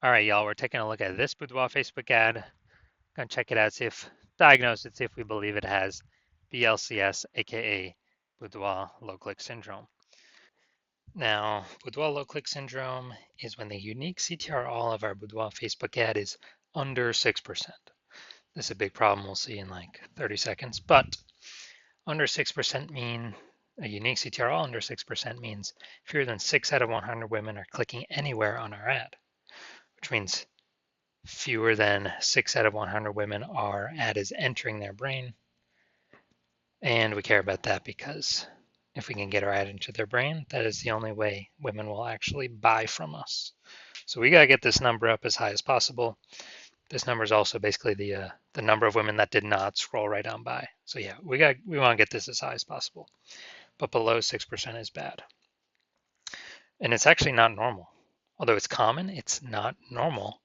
All right, y'all, we're taking a look at this Boudoir Facebook ad. Gonna check it out, diagnose it, see if we believe it has BLCS, aka Boudoir low click syndrome. Now, Boudoir low click syndrome is when the unique CTR all of our Boudoir Facebook ad is under 6%. This is a big problem we'll see in like 30 seconds, but under 6% mean a unique CTR all under 6% means fewer than 6 out of 100 women are clicking anywhere on our ad, which means fewer than 6 out of 100 women our ad is entering their brain. And we care about that because if we can get our ad into their brain, that is the only way women will actually buy from us. So we got to get this number up as high as possible. This number is also basically the number of women that did not scroll right on by. So yeah, we want to get this as high as possible. But below 6% is bad. And it's actually not normal. Although it's common, it's not normal.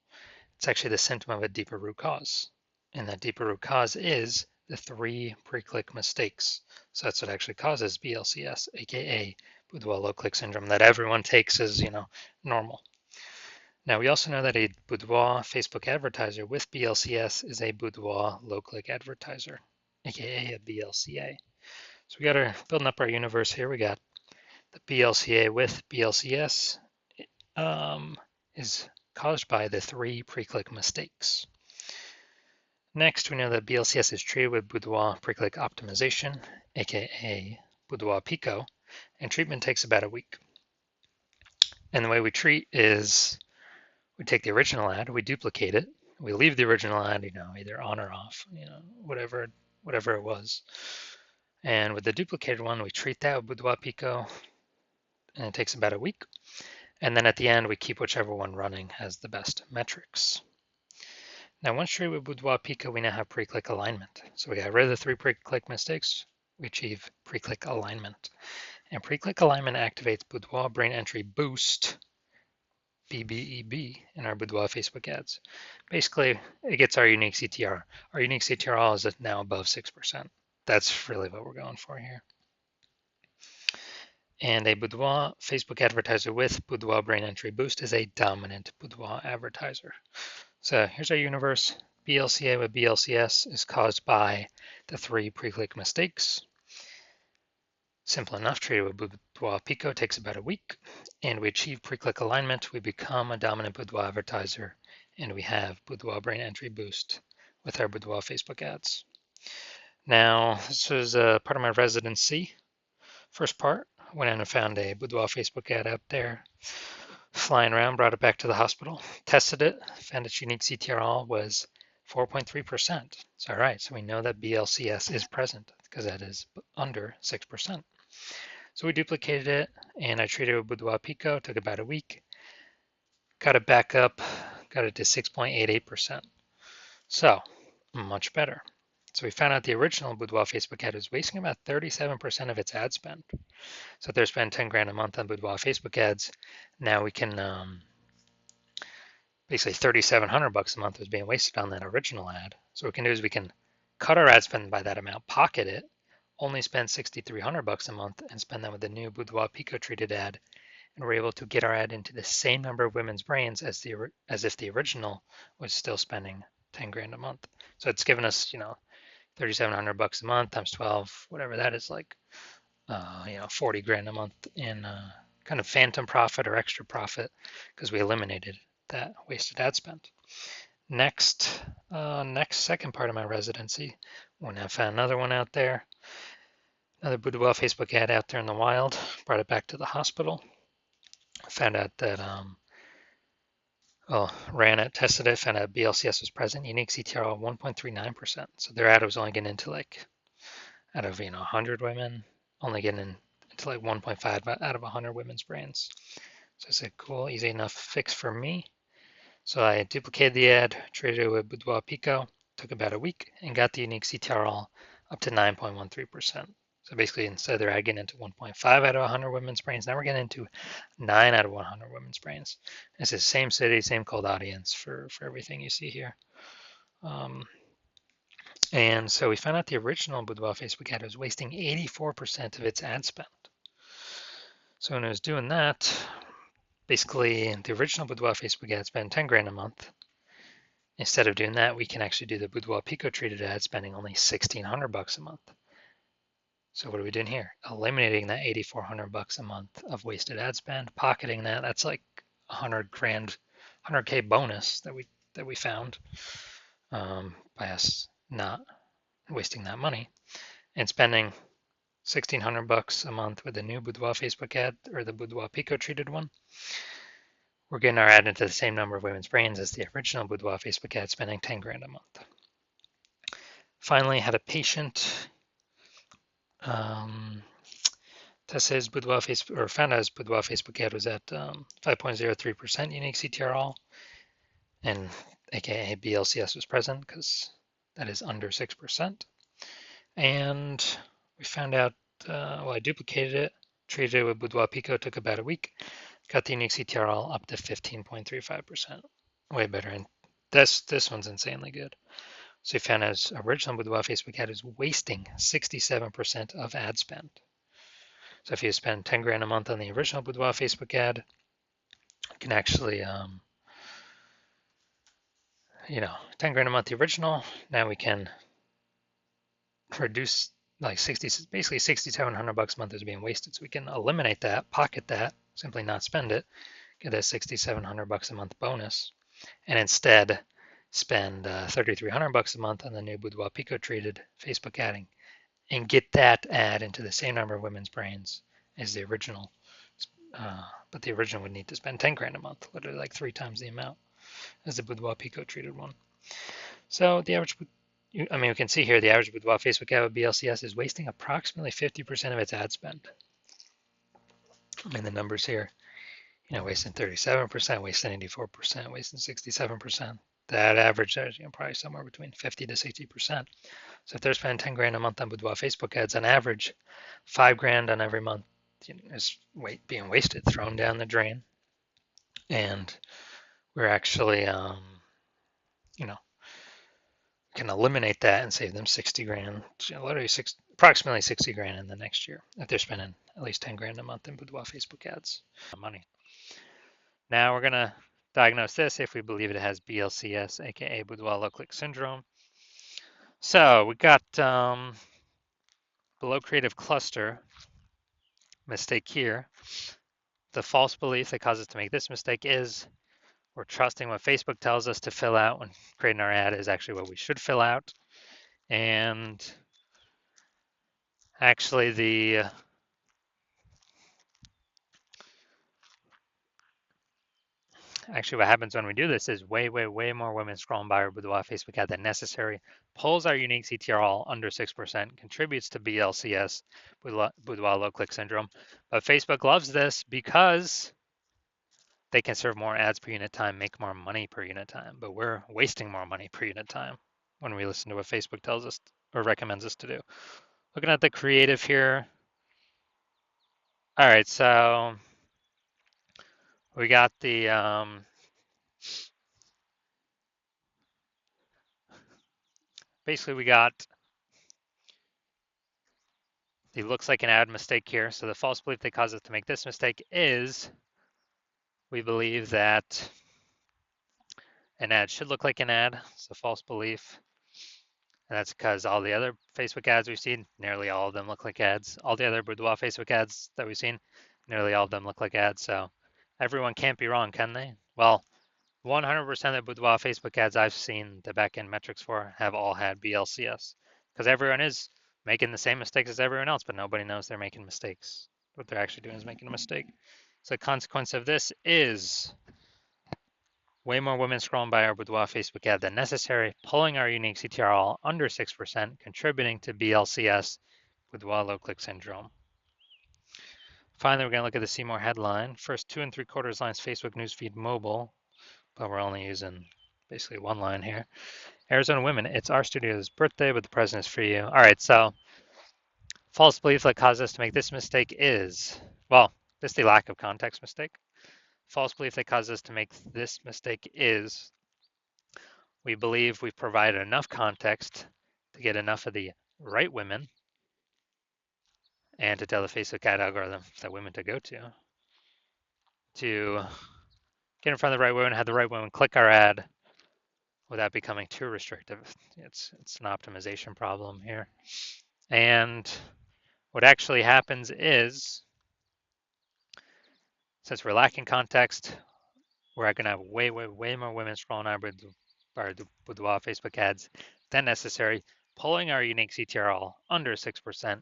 It's actually the symptom of a deeper root cause. And that deeper root cause is the 3 pre-click mistakes. So that's what actually causes BLCS, aka Boudoir low click syndrome, that everyone takes as, normal. Now we also know that a Boudoir Facebook advertiser with BLCS is a Boudoir low click advertiser, aka a BLCA. So we got our building up our universe here. We got the BLCA with BLCS is caused by the 3 pre-click mistakes. Next, we know that BLCS is treated with Boudoir pre-click optimization, aka Boudoir Pico, and treatment takes about a week. And the way we treat is we take the original ad, we duplicate it, we leave the original ad, either on or off, whatever it was. And with the duplicated one, we treat that with Boudoir Pico, and it takes about a week. And then at the end, we keep whichever one running has the best metrics. Now, once treated with Boudoir Pico, we now have pre-click alignment. So we got rid of the 3 pre-click mistakes. We achieve pre-click alignment. And pre-click alignment activates Boudoir Brain Entry Boost, BBEB, in our Boudoir Facebook ads. Basically, it gets our unique CTR. Our unique CTR is now above 6%. That's really what we're going for here. And a Boudoir Facebook advertiser with Boudoir Brain Entry Boost is a dominant Boudoir advertiser. So here's our universe. BLCA with BLCS is caused by the 3 pre-click mistakes. Simple enough, treated with Boudoir Pico takes about a week, and we achieve pre-click alignment. We become a dominant Boudoir advertiser, and we have Boudoir Brain Entry Boost with our Boudoir Facebook ads. Now, this was part of my residency. First part, went in and found a Boudoir Facebook ad out there, flying around, brought it back to the hospital, tested it, found its unique CTR was 4.3%. So all right, so we know that BLCS is present because that is under 6%. So we duplicated it, and I treated it with Boudoir Pico, took about a week, got it back up, got it to 6.88%. So much better. So we found out the original Boudoir Facebook ad was wasting about 37% of its ad spend. So if they're spending 10 grand a month on Boudoir Facebook ads, now we can basically $3,700 a month was being wasted on that original ad. So what we can do is we can cut our ad spend by that amount, pocket it, only spend $6,300 a month, and spend that with the new Boudoir Pico treated ad, and we're able to get our ad into the same number of women's brains as if the original was still spending 10 grand a month. So it's given us, $3,700 a month times 12, whatever that is, like 40 grand a month in kind of phantom profit or extra profit because we eliminated that wasted ad spend. Next second part of my residency, when I found another one out there, another Boudoir Facebook ad out there in the wild, brought it back to the hospital, found out that ran it, tested it, found out BLCS was present, unique CTR of 1.39%. So their ad was only getting into like out of 100 women, only getting into like 1.5 out of 100 women's brains. So I said, cool, easy enough fix for me. So I duplicated the ad, treated it with Boudoir Pico, took about a week, and got the unique CTR all up to 9.13%. So basically, instead of their ad getting into 1.5 out of 100 women's brains, now we're getting into 9 out of 100 women's brains. It's the same city, same cold audience for everything you see here. And so we found out the original Boudoir Facebook ad was wasting 84% of its ad spend. So when it was doing that, Basically, the original Boudoir Facebook ad spent 10 grand a month. Instead of doing that, we can actually do the Boudoir Pico treated ad spending only 1,600 bucks a month. So what are we doing here? Eliminating that 8,400 bucks a month of wasted ad spend, pocketing that. That's like 100 grand, 100K bonus that we found by us not wasting that money and spending 1,600 bucks a month with the new Boudoir Facebook ad or the Boudoir Pico treated one. We're getting our ad into the same number of women's brains as the original Boudoir Facebook ad, spending 10 grand a month. Finally, had a patient test his Boudoir Facebook, or found out his Boudoir Facebook ad was at 5.03% unique CTRL, and aka BLCS was present because that is under 6%. And we found out, I duplicated it, treated it with Boudoir Pico, took about a week, got the unique CTRL up to 15.35%, way better. And this one's insanely good. So we found his original Boudoir Facebook ad is wasting 67% of ad spend. So if you spend 10 grand a month on the original Boudoir Facebook ad, you can actually, 10 grand a month the original. Now we can reduce like basically 6,700 bucks a month is being wasted. So we can eliminate that, pocket that, simply not spend it, get a 6,700 bucks a month bonus, and instead spend 3,300 bucks a month on the new Boudoir Pico treated Facebook adding, and get that ad into the same number of women's brains as the original. But the original would need to spend 10 grand a month, literally like 3 times the amount as the Boudoir Pico treated one. So the average, we can see here the average Boudoir Facebook ad with BLCS is wasting approximately 50% of its ad spend. The numbers here, wasting 37%, wasting 84%, wasting 67%. That average is probably somewhere between 50 to 60%. So if they're spending 10 grand a month on Boudoir Facebook ads, on average, 5 grand on every month is being wasted, thrown down the drain. And we're actually, can eliminate that and save them 60 grand, literally approximately 60 grand in the next year if they're spending at least 10 grand a month in Boudoir Facebook ads. Money. Now we're going to diagnose this if we believe it has BLCS, aka Boudoir low click syndrome. So we got below creative cluster mistake here. The false belief that causes us to make this mistake is we're trusting what Facebook tells us to fill out when creating our ad is actually what we should fill out. And actually what happens when we do this is way more women scrolling by our Boudoir Facebook ad than necessary, pulls our unique CTRL under 6%, contributes to BLCS, Boudoir low click syndrome. But Facebook loves this because they can serve more ads per unit time, make more money per unit time, but we're wasting more money per unit time when we listen to what Facebook tells us or recommends us to do. Looking at the creative here. All right, so we got the basically we got the looks like an ad mistake here. So the false belief that causes us to make this mistake is we believe that an ad should look like an ad. It's a false belief. And that's because all the other Facebook ads we've seen, nearly all of them look like ads. All the other Boudoir Facebook ads that we've seen, nearly all of them look like ads. So everyone can't be wrong, can they? Well, 100% of Boudoir Facebook ads I've seen the backend metrics for have all had BLCS because everyone is making the same mistakes as everyone else, but nobody knows they're making mistakes. What they're actually doing is making a mistake. So the consequence of this is way more women scrolling by our Boudoir Facebook ad than necessary, pulling our unique CTRL under 6%, contributing to BLCS, Boudoir low click syndrome. Finally, we're going to look at the See More headline. First 2 3/4 lines Facebook newsfeed mobile, but we're only using basically one line here. Arizona women, it's our studio's birthday, but the present is for you. All right, so false belief that caused us to make this mistake is, well, this is the lack of context mistake. False belief that causes us to make this mistake is we believe we've provided enough context to get enough of the right women and to tell the Facebook ad algorithm that women to go to. to get in front of the right women, have the right women click our ad without becoming too restrictive. It's an optimization problem here. And what actually happens is, since we're lacking context, we're going to have way more women scrolling our Boudoir Facebook ads than necessary, pulling our unique CTRL under 6%,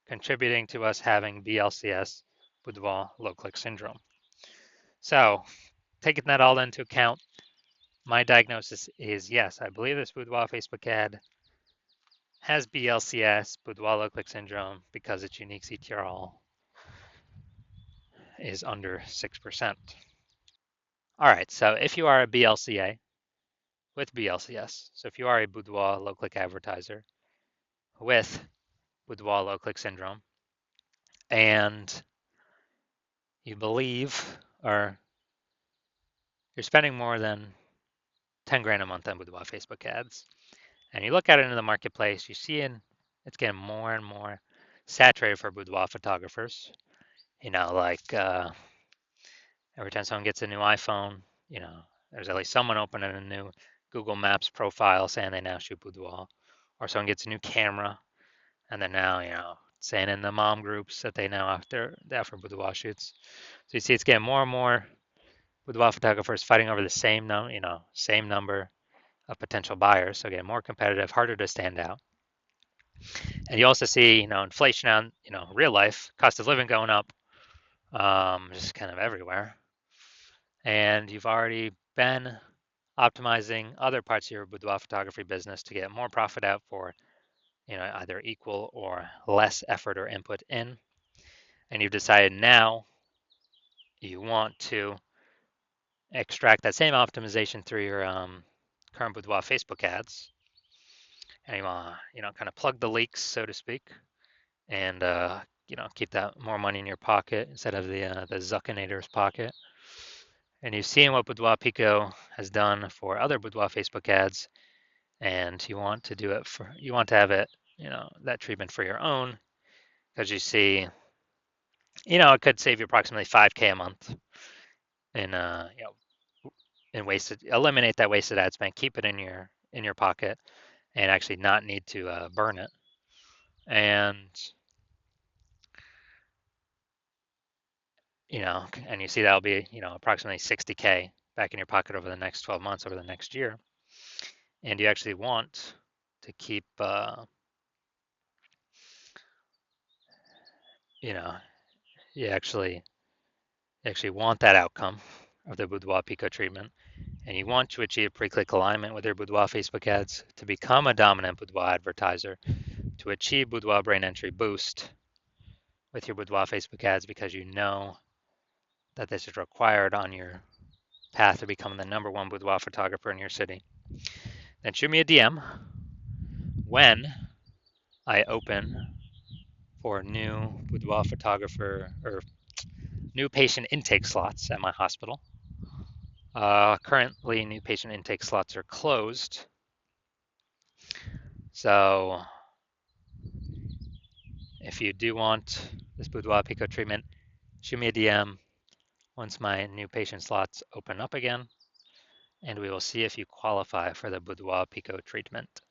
contributing to us having BLCS, Boudoir low click syndrome. So, taking that all into account, my diagnosis is yes, I believe this Boudoir Facebook ad has BLCS, Boudoir low click syndrome, because its unique CTRL is under 6%. All right, so if you are a BLCA with BLCS, so if you are a Boudoir low click advertiser with Boudoir low click syndrome, and you believe, or you're spending more than 10 grand a month on Boudoir Facebook ads, and you look at it in the marketplace, you see it's getting more and more saturated for boudoir photographers. Like every time someone gets a new iPhone, there's at least someone opening a new Google Maps profile saying they now shoot boudoir, or someone gets a new camera and they're now, saying in the mom groups that they now they offer boudoir shoots. So you see, it's getting more and more boudoir photographers fighting over the same number of potential buyers, so getting more competitive, harder to stand out. And you also see, inflation on, real life, cost of living going up, just kind of everywhere. And you've already been optimizing other parts of your boudoir photography business to get more profit out for, either equal or less effort or input in. And you've decided now you want to extract that same optimization through your current boudoir Facebook ads. And you want to, kind of plug the leaks, so to speak, and keep that more money in your pocket instead of the Zuckinator's pocket. And you've seen what Boudoir Pico has done for other Boudoir Facebook ads, and you want to have it, that treatment for your own, because you see, it could save you approximately 5K a month in eliminate that wasted ad spend, keep it in your pocket, and actually not need to burn it. And and you see that'll be, approximately 60K back in your pocket over the next 12 months, over the next year. And you actually want to keep, you actually want that outcome of the Boudoir Pico treatment. And you want to achieve pre-click alignment with your Boudoir Facebook ads to become a dominant Boudoir advertiser, to achieve Boudoir brain entry boost with your Boudoir Facebook ads, because you know that this is required on your path to becoming the #1 boudoir photographer in your city. Then shoot me a DM when I open for new boudoir photographer or new patient intake slots at my hospital. Currently, new patient intake slots are closed. So if you do want this Boudoir Pico treatment, shoot me a DM once my new patient slots open up again, and we will see if you qualify for the Boudoir Pico treatment.